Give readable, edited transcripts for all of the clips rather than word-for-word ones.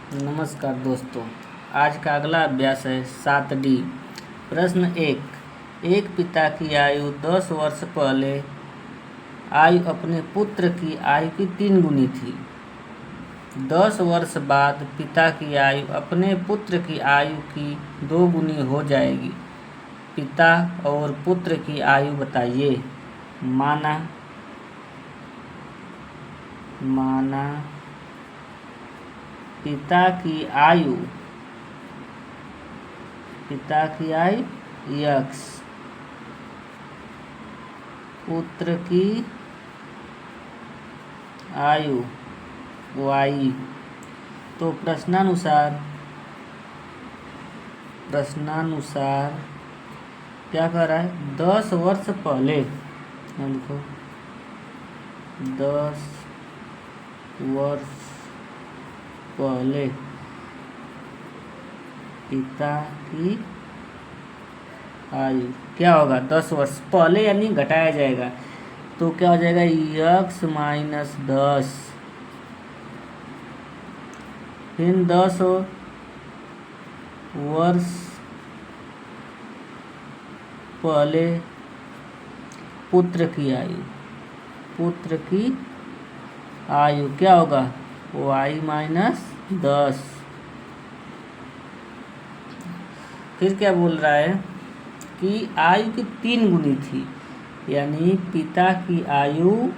नमस्कार दोस्तों, आज का अगला अभ्यास है 7D। प्रश्न 1। एक पिता की आयु 10 वर्ष पहले आयु अपने पुत्र की आयु की 3 गुनी थी। 10 वर्ष बाद पिता की आयु अपने पुत्र की आयु की 2 गुनी हो जाएगी। पिता और पुत्र की आयु बताइए। माना पिता की आयु x, पुत्र की आयु y। तो प्रश्नानुसार क्या कर रहा है? 10 वर्ष पहले, देखो 10 वर्ष पहले पिता की आयु क्या होगा? 10 वर्ष पहले यानी घटाया जाएगा, तो क्या हो जाएगा? x minus 10। फिर 10 वर्ष पहले पुत्र की आयु क्या होगा? y minus 10। फिर क्या बोल रहा है कि आयु की 3 गुनी थी, यानी पिता की आयु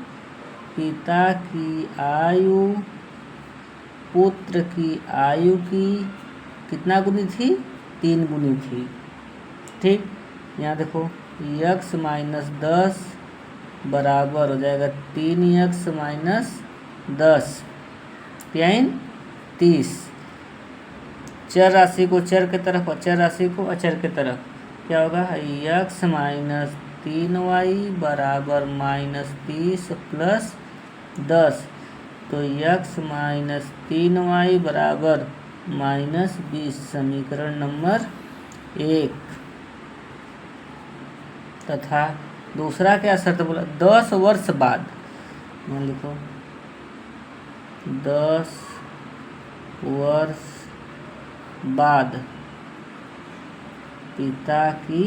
पुत्र की आयु की कितना गुनी थी? 3 गुनी थी। ठीक, यहाँ देखो x माइनस 10 बराबर हो जाएगा 3x माइनस 10 यानी 30। चर राशि को चर की तरफ, अचर राशि को अचर की तरफ, क्या होगा? x माइनस 3y बराबर माइनस 30 प्लस 10, तो x माइनस 3y बराबर माइनस 20। समीकरण नंबर 1। तथा दूसरा क्या शर्त बोला? 10 वर्ष बाद, लिखो 10 वर्ष बाद पिता की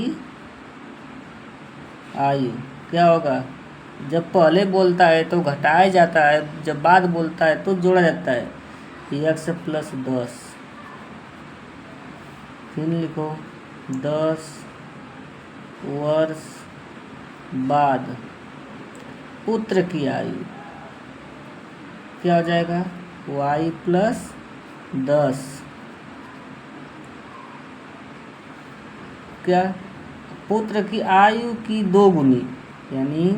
आयु क्या होगा? जब पहले बोलता है तो घटाया जाता है, जब बाद बोलता है तो जोड़ा जाता है। x plus 10। फिर लिखो 10 वर्ष बाद पुत्र की आयु क्या हो जाएगा? y plus 10। क्या? पुत्र की आयु की 2 गुनी, यानी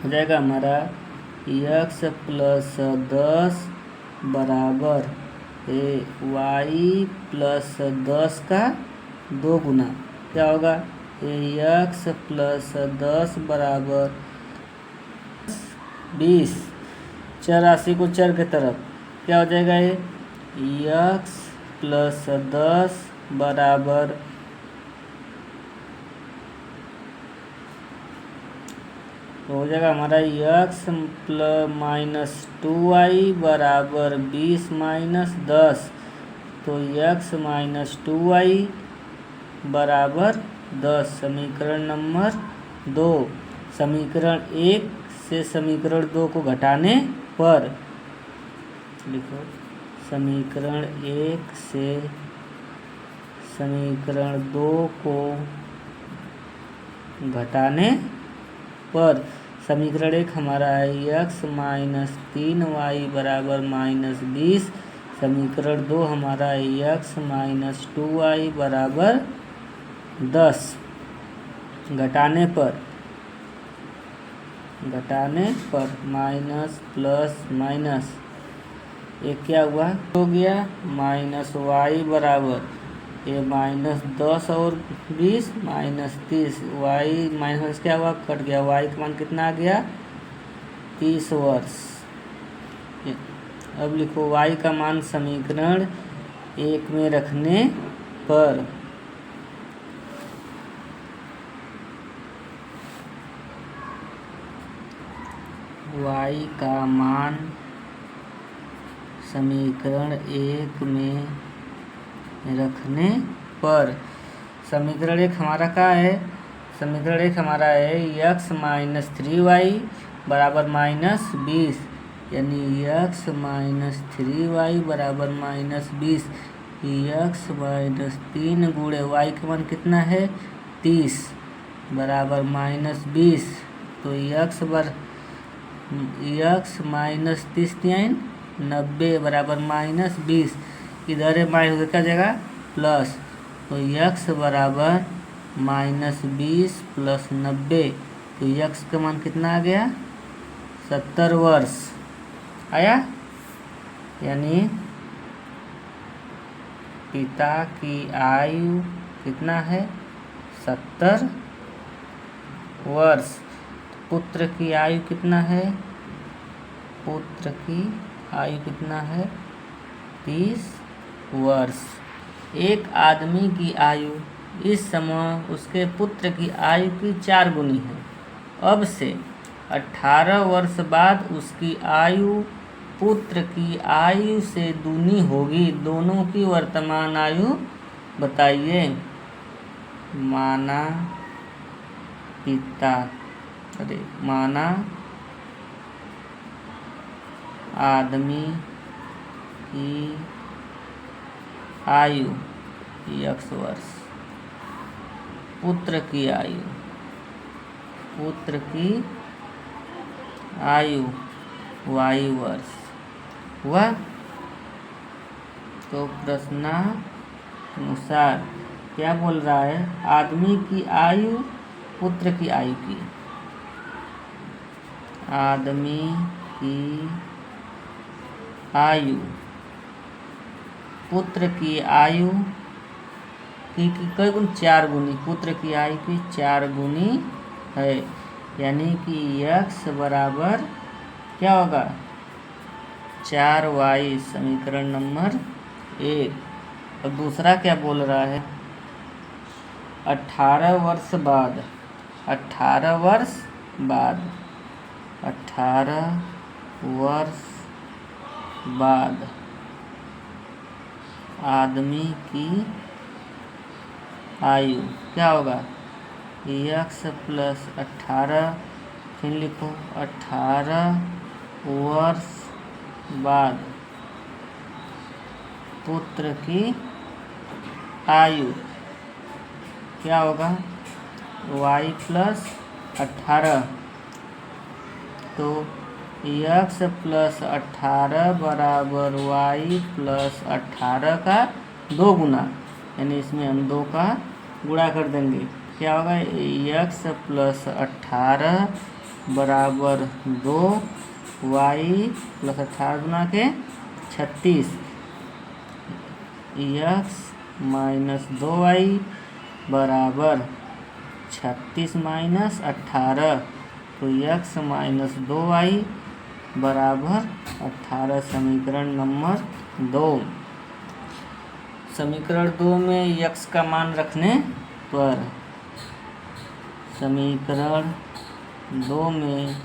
हो जाएगा हमारा x प्लस 10 बराबर y प्लस 10 का 2 गुना। क्या होगा? x प्लस 10 बराबर 20। चर राशि को चर की तरफ, क्या हो जाएगा? ये x प्लस 10 बराबर हो जाएगा हमारा x प्लस माइनस 2y बराबर 20 माइनस 10, तो x माइनस 2y बराबर 10। समीकरण नंबर 2। समीकरण 1 से समीकरण 2 को घटाने पर, लिखो समीकरण 1 से समीकरण 2 को घटाने पर समीकरण 1 हमारा है x माइनस 3y बराबर माइनस 20। समीकरण 2 हमारा है x माइनस 2y बराबर 10। घटाने पर माइनस प्लस माइनस, ये क्या हुआ? हो गया माइनस y बराबर ये माइनस 10 और 20 माइनस 30, y माइनस क्या हुआ? कट गया। y का मान कितना आ गया? 30 वर्ष। अब लिखो y का मान समीकरण 1 में रखने पर y का मान समीकरण 1 में रखने पर समीकरण 1 हमारा क्या है? समीकरण 1 हमारा है x माइनस 3y बराबर -20, यानी x माइनस 3y बराबर -20। x माइनस 3 गुणे y का मान कितना है? 30 बराबर -20। तो x माइनस 30 90 बराबर -20। इधर है माइनस, उधर क्या जाएगा प्लस। तो x बराबर -20 प्लस 90। तो x का मान कितना आ गया? 70 वर्ष आया। यानी पिता की आयु कितना है? 70 वर्ष। पुत्र की आयु कितना है? पुत्र की आयु कितना है? 30 वर्ष। एक आदमी की आयु इस समय उसके पुत्र की आयु की 4 गुनी है। अब से 18 वर्ष बाद उसकी आयु पुत्र की आयु से दूनी होगी। दोनों की वर्तमान आयु बताइए। माना आदमी की आयु x वर्ष, पुत्र की आयु y वर्ष हुआ। तो प्रश्नानुसार क्या बोल रहा है? आदमी की आयु पुत्र की आयु की, आदमी की आयु पुत्र की आयु की कई गुनी? 4 गुनी। पुत्र की आयु की 4 गुनी है। यानी कि x बराबर क्या होगा? 4y। समीकरण नंबर 1। और दूसरा क्या बोल रहा है? 18 वर्ष बाद 18 वर्ष बाद आदमी की आयु क्या होगा? x प्लस 18, फिर लिखो 18 वर्ष बाद पुत्र की आयु क्या होगा? y plus 18। तो x प्लस 18 बराबर y प्लस 18 का 2 गुना, यानी इसमें हम 2 का गुणा कर देंगे। क्या होगा? x प्लस 18 बराबर 2, y प्लस 18 गुना के 36, x माइनस 2y बराबर 36 माइनस 18। तो x माइनस 2y बराबर 18। समीकरण नंबर 2। समीकरण 2 में x का मान रखने पर, समीकरण 2 में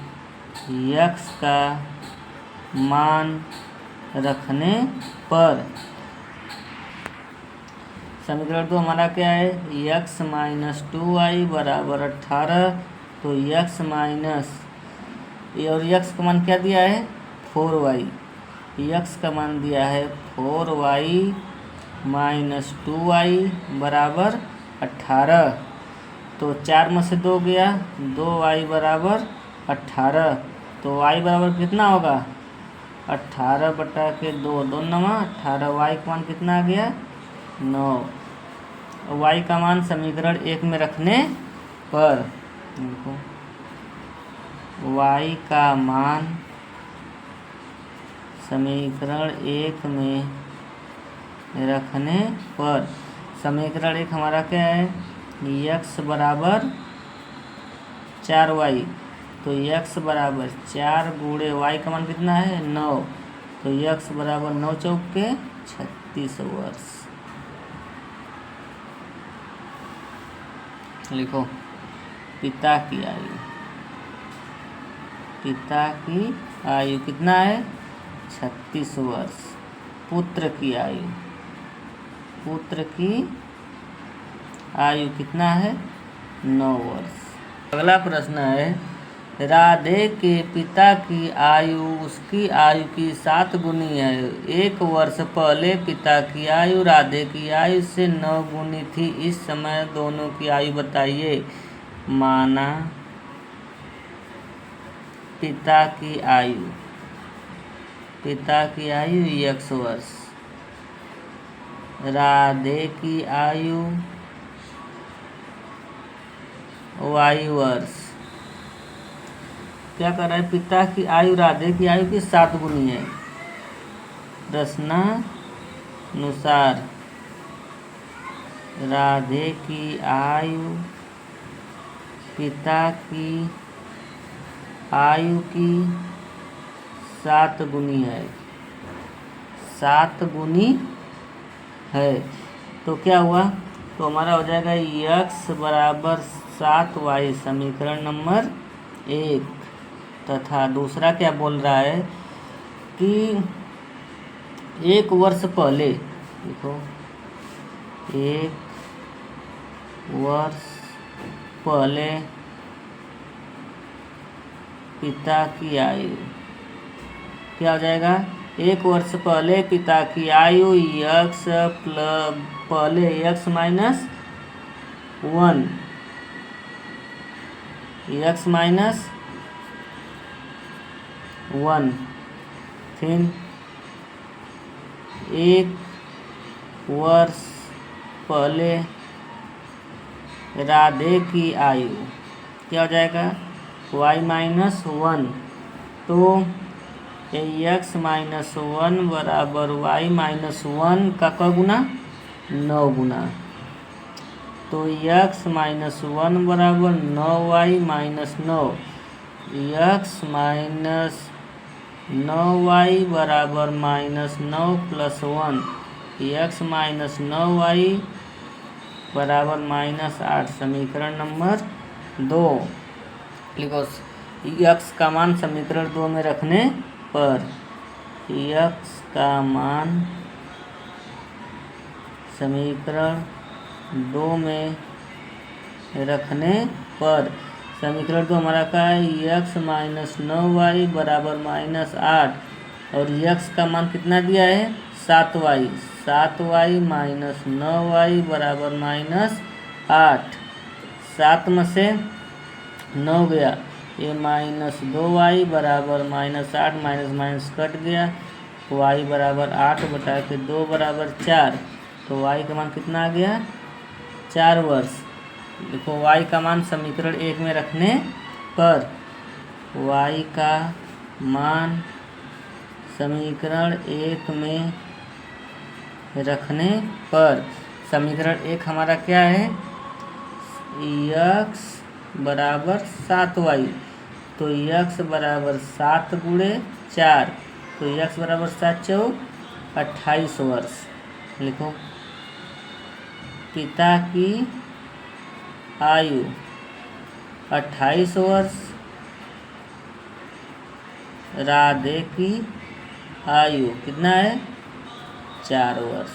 x का मान रखने पर समीकरण 2 हमारा क्या है? x माइनस 2y बराबर 18। तो x माइनस, और x का मान क्या दिया है? 4y। x का मान दिया है 4y माइनस 2y बराबर 18। तो 4 में से 2 गया, 2y बराबर 18। तो y बराबर कितना होगा? 18 बटा के 2, 2 9 18। y का मान कितना आ गया? 9। y का मान समीकरण 1 में रखने पर y का मान समीकरण 1 में रखने पर, समीकरण 1 हमारा क्या है? x बराबर 4y। तो x बराबर 4 गुणे y का मान कितना है? 9। तो x बराबर 9 चौक के 36 वर्ष। लिखो पिता की आयु। पिता की आयु कितना है? 36 वर्ष। पुत्र की आयु, पुत्र की आयु कितना है? 9 वर्ष। अगला प्रश्न है, राधे के पिता की आयु उसकी आयु की 7 गुनी है। 1 वर्ष पहले पिता की आयु राधे की आयु से 9 गुनी थी। इस समय दोनों की आयु बताइए। माना पिता की आयु x वर्ष, राधे की आयु y वर्ष। क्या कर रहा है? पिता की आयु राधे की आयु की 7 गुनी है। प्रश्नानुसार राधे की आयु पिता की आयु की 7 गुनी है, 7 गुनी है। तो क्या हुआ? तो हमारा हो जाएगा x बराबर 7y, समीकरण नंबर 1। तथा दूसरा क्या बोल रहा है कि 1 वर्ष पहले, देखो 1 वर्ष पहले पिता की आयु क्या हो जाएगा? 1 वर्ष पहले पिता की आयु x पहले x माइनस 1, x माइनस 1, फिर 1 वर्ष पहले राधे की आयु क्या हो जाएगा? y minus 1। तो x माइनस 1 बराबर y माइनस 1 का क गुना? 9 गुना। तो x माइनस 1 बराबर 9y minus 9, x minus 9y बराबर minus 9 plus 1, x minus 9y बराबर माइनस 8, समीकरण नंबर 2। लिखो x का मान समीकरण 2 में रखने पर, x का मान समीकरण 2 में रखने पर समीकरण 2 हमारा का है x माइनस 9y बराबर माइनस 8, और x का मान कितना दिया है? 7y, 7y माइनस 9y बराबर माइनस 8। 7 में से 9 गया, ये माइनस 2y बराबर माइनस 8, माइनस माइनस कट गया, y बराबर 8 बटा के 2 बराबर 4। तो y का मान कितना आ गया? 4 वर्ष। देखो y का मान समीकरण 1 में रखने पर, y का मान समीकरण 1 में रखने पर समीकरण 1 हमारा क्या है? x बराबर 7y, तो x बराबर 7 गुणे 4, तो x बराबर 7 चौक 28 वर्ष। लिखो पिता की आयु 28 वर्ष, राधे की आयु कितना है? 4 वर्ष।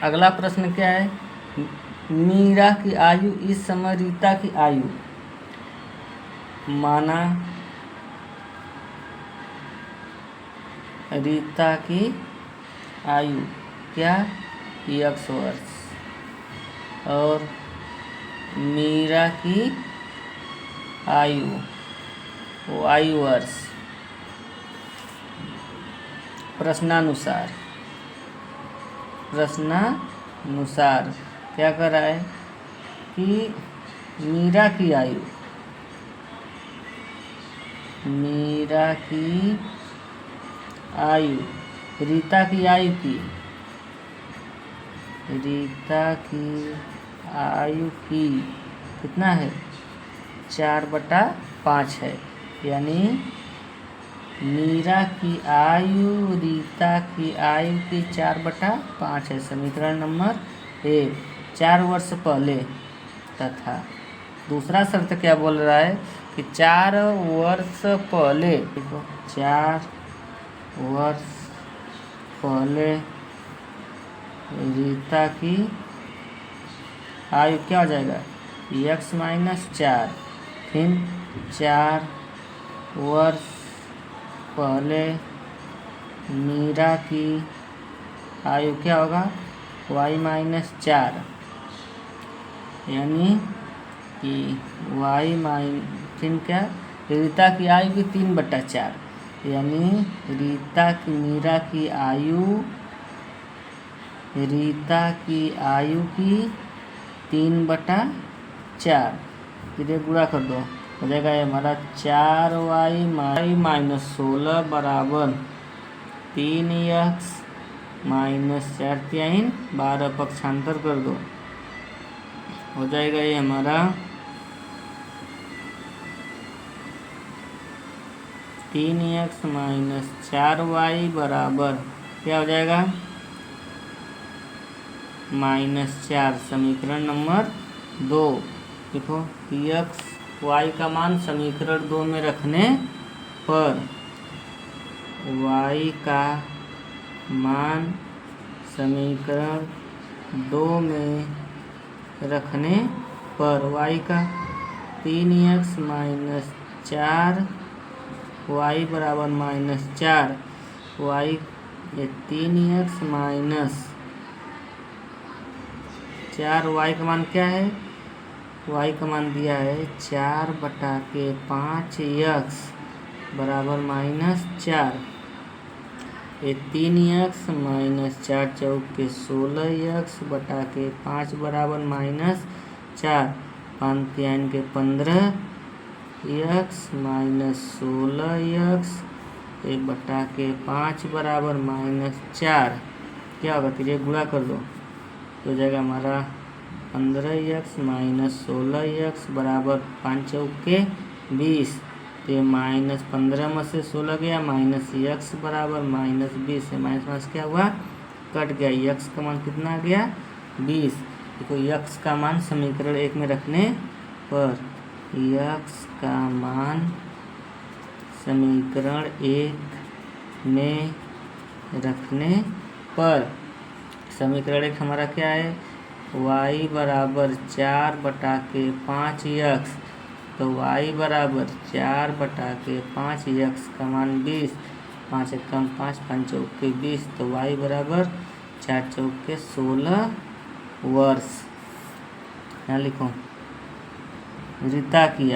अगला प्रश्न क्या है? मीरा की आयु इस समय रीता की आयु। माना रीता की आयु क्या? x वर्ष, और मीरा की आयु y वर्ष। प्रश्नानुसार क्या कर रहा है कि मीरा की आयु रीता की आयु की कितना है? 4/5 है। यानी मीरा की आयु रीता की आयु की 4/5 है, समीकरण नंबर 1। 4 वर्ष पहले, तथा दूसरा शर्त क्या बोल रहा है कि 4 वर्ष पहले, देखो 4 वर्ष पहले रीता की आयु क्या हो जाएगा, x-4, फिर 4 वर्ष पहले मीरा की आयु क्या होगा, y-4, यानी कि फिर क्या, रीता की आयु की 3/4, यानी रीता की आयु की 3/4, फिर गुणा कर दो, हो जाएगा ये हमारा 4y-16 बराबर 3x - 4 - 12, पक्षांतर कर दो, हो जाएगा ये हमारा 3x - 4y बराबर क्या हो जाएगा, -4। समीकरण नंबर 2 देखो, x y का मान समीकरण 2 में रखने पर y का मान समीकरण 2 में रखने पर y का 3x - 4 y बराबर -4, y 3x - 4 y का मान क्या है, y का मान दिया है 4/5x बराबर -4, ये 3x - 4 × 16x बटा के 5 बराबर -4, 5 × 3 = 15x - 16x 1/5 बराबर -4, क्या होगा, फिर ये गुणा कर दो, तो हो जाएगा हमारा 15x - 16x बराबर 5 × 20, तो ये -15 में से 16 गया, -x बराबर -20, से माइनस क्या हुआ, कट गया, x का मान कितना आ गया, 20। देखो x का मान समीकरण 1 में रखने पर, x का मान समीकरण 1 में रखने पर, समीकरण 1 हमारा क्या है, y बराबर 4/5x, तो y बराबर 4/5x का मान 20, 5 × 5 = 5 × 20, तो y बराबर 4 × 16 वर्ष। यहाँ लिखो रीता की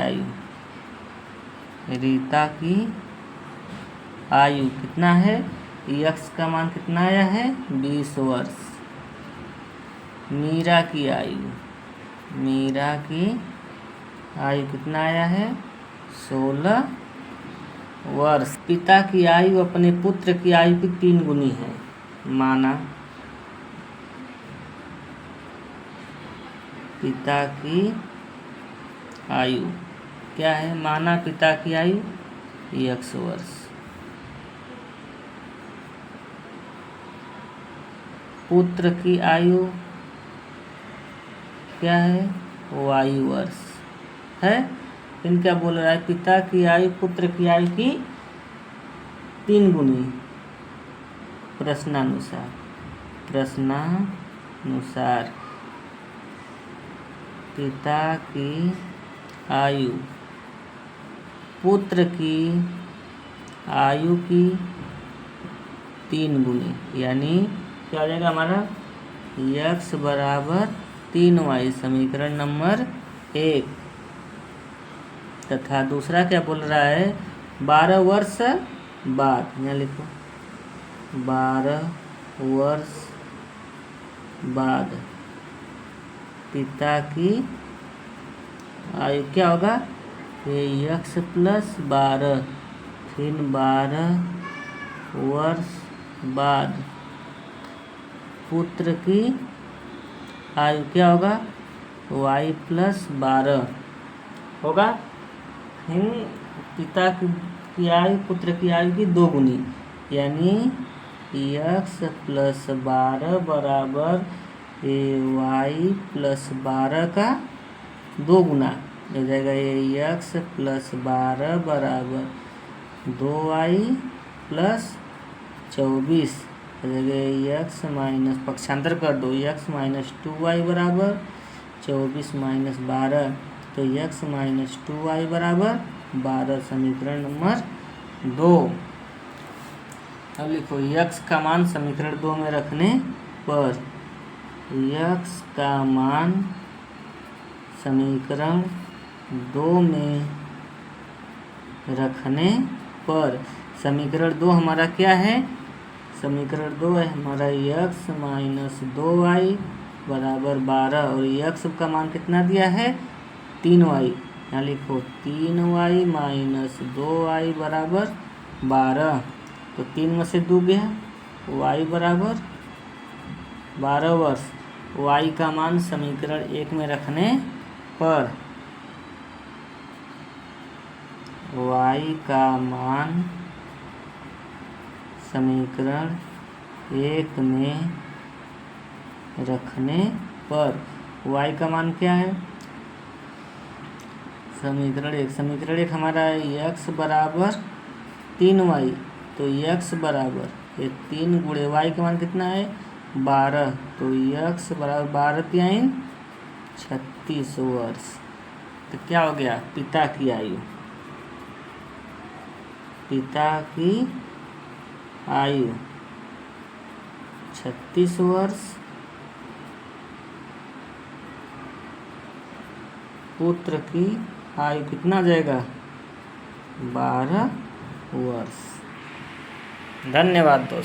आयु कितना है, x का मान कितना आया है, 20 वर्ष। मीरा की आयु कितना आया है, 16 वर्ष। पिता की आयु अपने पुत्र की आयु की 3 गुनी है, माना पिता की आयु क्या है, माना पिता की आयु x वर्ष, पुत्र की आयु क्या है, y वर्ष है। फिर क्या बोल रहा है, पिता की आयु पुत्र की आयु की 3 गुनी, प्रश्नानुसार पिता की आयु पुत्र की आयु की 3 गुनी, यानी क्या हो जाएगा हमारा, x बराबर 3y, समीकरण नंबर 1। तथा दूसरा क्या बोल रहा है, 12 वर्ष बाद, यहाँ लिखो 12 वर्ष बाद पिता की आयु क्या होगा, ये x + 12, फिर 12 वर्ष बाद पुत्र की आयु क्या होगा, y + 12 होगा। फिर पिता की आयु पुत्र की आयु की 2 गुनी, यानी x + 12 बराबर y + 12 का 2 गुना, हो जाएगा ये x + 12 बराबर 2y + 24, हो जाएगा एक्स माइनस, पक्षांतर कर दो, एक्स माइनस 2y बराबर 24 माइनस 12, तो एक्स माइनस 2y बराबर 12, समीकरण नंबर 2। अब लिखो यक्स का मान समीकरण 2 में रखने पर, यक्स का मान समीकरण 2 में रखने पर, समीकरण 2 हमारा क्या है, समीकरण 2 है हमारा यक्स माइनस 2y बराबर 12, और यक्स का मान कितना दिया है 3y, यहाँ लिखो 3y माइनस 2y बराबर 12, तो 3 में से 2 गया, y बराबर 12 वर्ष। y का मान समीकरण 1 में रखने पर, y का मान समीकरण 1 में रखने पर, y का मान क्या है, समीकरण एक हमारा x बराबर 3y, तो x बराबर ये 3 गुणे y का मान कितना है 12, तो x बराबर 12 36 वर्ष। तो क्या हो गया, पिता की आयु, पिता की आयु 36 वर्ष, पुत्र की आयु कितना जाएगा 12 वर्ष। धन्यवाद दोस्तों।